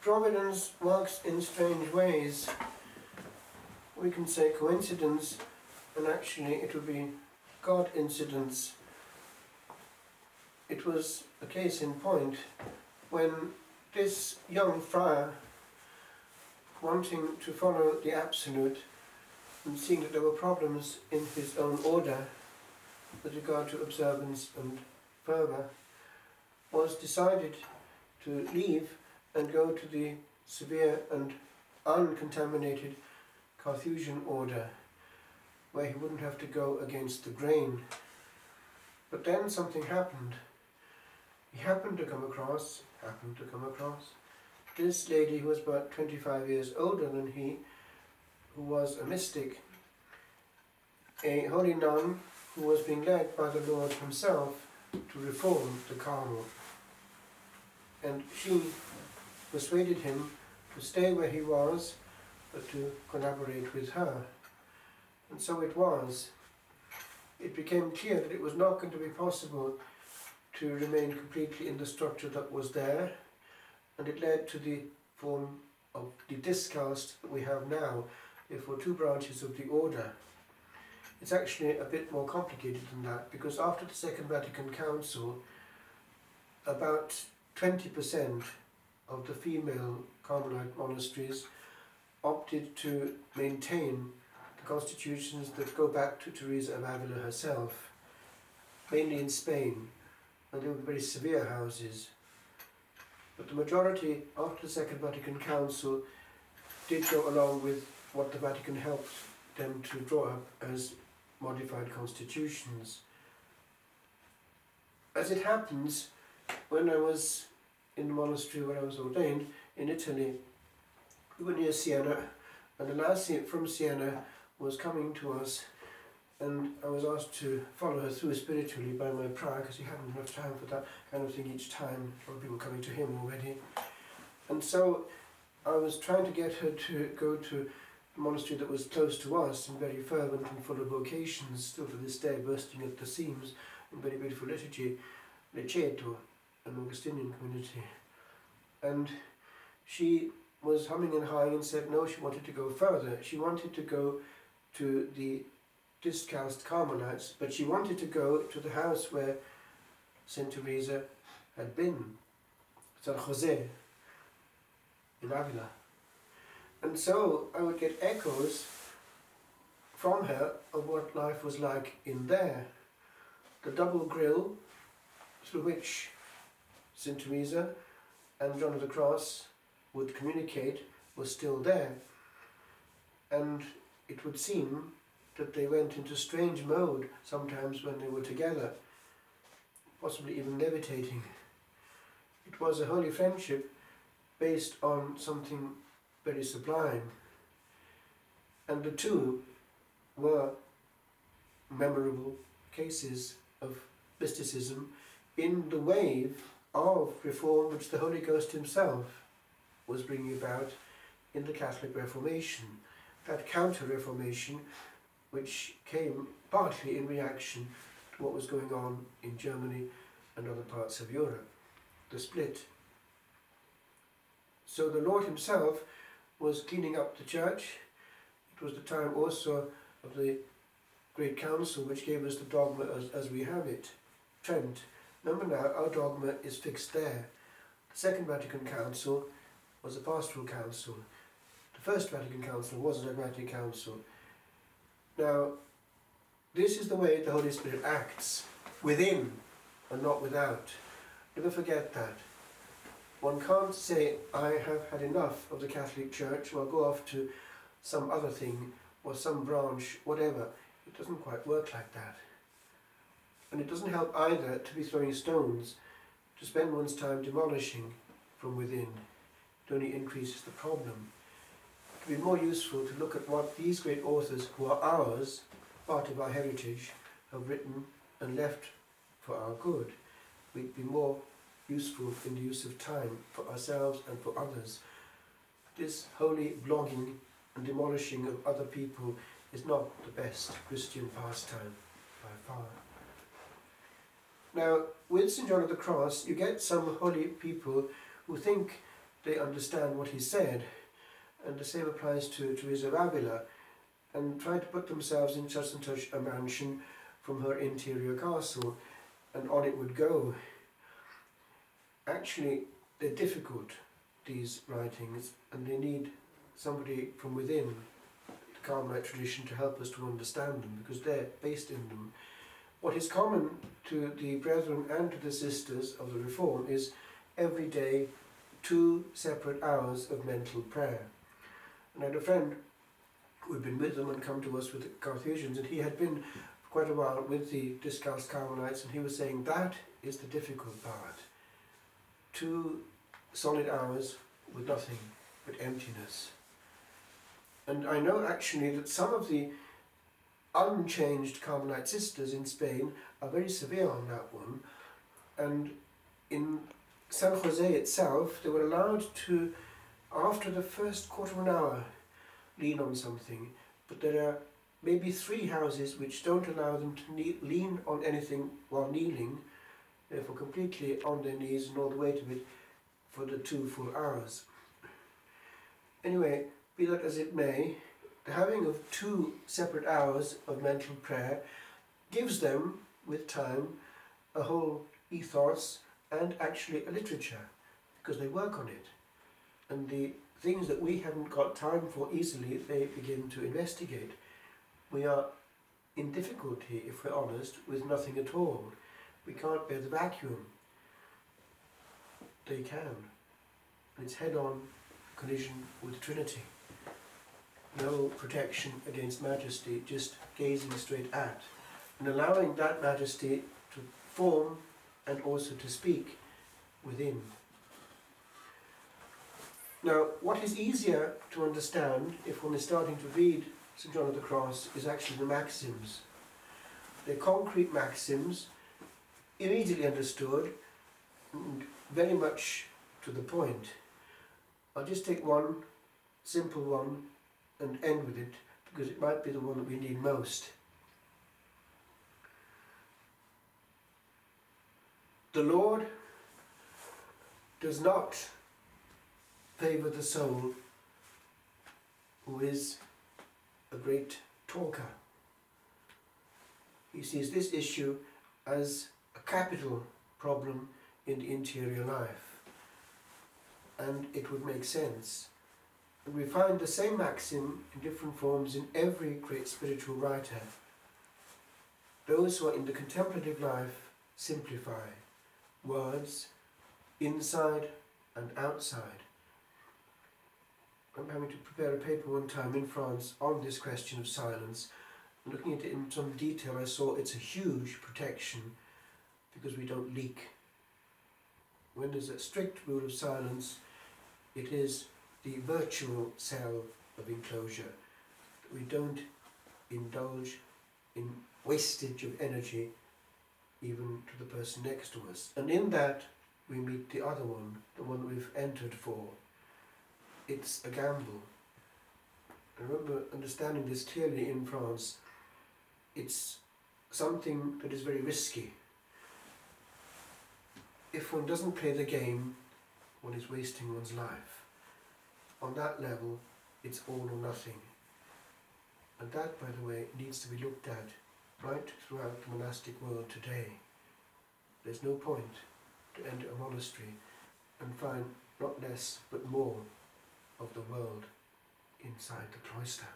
Providence works in strange ways. We can say coincidence, and actually it would be God incidence. It was a case in point when this young friar, wanting to follow the Absolute and seeing that there were problems in his own order with regard to observance and fervour, was decided to leave and go to the severe and uncontaminated Carthusian order, where he wouldn't have to go against the grain. But then something happened. He happened to come across this lady who was about 25 years older than he, who was a mystic, a holy nun who was being led by the Lord himself to reform the Carmel. And she persuaded him to stay where he was, but to collaborate with her. And so it was. It became clear that it was not going to be possible to remain completely in the structure that was there, and it led to the form of the discast that we have now, therefore two branches of the order. It's actually a bit more complicated than that, because after the Second Vatican Council, about 20% of the female Carmelite monasteries opted to maintain the constitutions that go back to Teresa of Avila herself, mainly in Spain, and they were very severe houses. But the majority, after the Second Vatican Council, did go along with what the Vatican helped them to draw up as modified constitutions. As it happens, when I was in the monastery where I was ordained, in Italy, we were near Siena, and the lassie from Siena was coming to us, and I was asked to follow her through spiritually by my prior, because he hadn't enough time for that kind of thing each time. A lot of people coming to him already. And so I was trying to get her to go to a monastery that was close to us and very fervent and full of vocations, still to this day bursting at the seams, and very beautiful liturgy, Leceto, an Augustinian community. And she was humming and hawing and said no, she wanted to go further. She wanted to go to the discast Carmelites, but she wanted to go to the house where Saint Teresa had been, San Jose in Avila. And so I would get echoes from her of what life was like in there. The double grille through which Saint Teresa and John of the Cross would communicate was still there. And it would seem that they went into strange mode sometimes when they were together, possibly even levitating. It was a holy friendship based on something very sublime. And the two were memorable cases of mysticism in the wave of reform which the Holy Ghost himself was bringing about in the Catholic Reformation, that counter-reformation which came partly in reaction to what was going on in Germany and other parts of Europe, the split. So the Lord himself was cleaning up the church. It was the time also of the Great Council which gave us the dogma as we have it, Trent. Remember now, our dogma is fixed there. The Second Vatican Council was a pastoral council. The First Vatican Council was a dogmatic council. Now, this is the way the Holy Spirit acts, within and not without. Never forget that. One can't say, I have had enough of the Catholic Church, or I'll go off to some other thing, or some branch, whatever. It doesn't quite work like that. And it doesn't help either to be throwing stones, to spend one's time demolishing from within. It only increases the problem. It would be more useful to look at what these great authors, who are ours, part of our heritage, have written and left for our good. We'd be more useful in the use of time for ourselves and for others. This holy blogging and demolishing of other people is not the best Christian pastime, by far. Now, with St. John of the Cross, you get some holy people who think they understand what he said. And the same applies to Teresa of Avila, and try to put themselves in such and such a mansion from her interior castle, and on it would go. Actually, they're difficult, these writings, and they need somebody from within the Carmelite tradition to help us to understand them, because they're based in them. What is common to the brethren and to the sisters of the Reform is every day 2 separate hours of mental prayer. And I had a friend who had been with them and come to us with the Carthusians, and he had been for quite a while with the Discalced Carmelites, and he was saying that is the difficult part. 2 solid hours with nothing but emptiness. And I know actually that some of the unchanged Carmelite sisters in Spain are very severe on that one, and in San Jose itself they were allowed to, after the first quarter of an hour, lean on something, but there are maybe 3 houses which don't allow them to lean on anything while kneeling, therefore completely on their knees and all the weight of it for the 2 full hours. Anyway, be that as it may, the having of 2 separate hours of mental prayer gives them, with time, a whole ethos and actually a literature, because they work on it. And the things that we haven't got time for easily, they begin to investigate. We are in difficulty, if we're honest, with nothing at all. We can't bear the vacuum. They can. And it's head-on collision with Trinity. No protection against majesty, just gazing straight at, and allowing that majesty to form and also to speak within. Now, what is easier to understand if one is starting to read St. John of the Cross is actually the maxims. They're concrete maxims, immediately understood, and very much to the point. I'll just take one simple one and end with it, because it might be the one that we need most. The Lord does not favour the soul who is a great talker. He sees this issue as a capital problem in the interior life, and it would make sense. And we find the same maxim in different forms in every great spiritual writer. Those who are in the contemplative life simplify words inside and outside. I'm having to prepare a paper one time in France on this question of silence. Looking at it in some detail, I saw it's a huge protection because we don't leak. When there's a strict rule of silence, it is the virtual cell of enclosure. We don't indulge in wastage of energy even to the person next to us. And in that we meet the other one, the one we've entered for. It's a gamble. I remember understanding this clearly in France. It's something that is very risky. If one doesn't play the game, one is wasting one's life. On that level, it's all or nothing. And that, by the way, needs to be looked at right throughout the monastic world today. There's no point to enter a monastery and find not less but more of the world inside the cloister.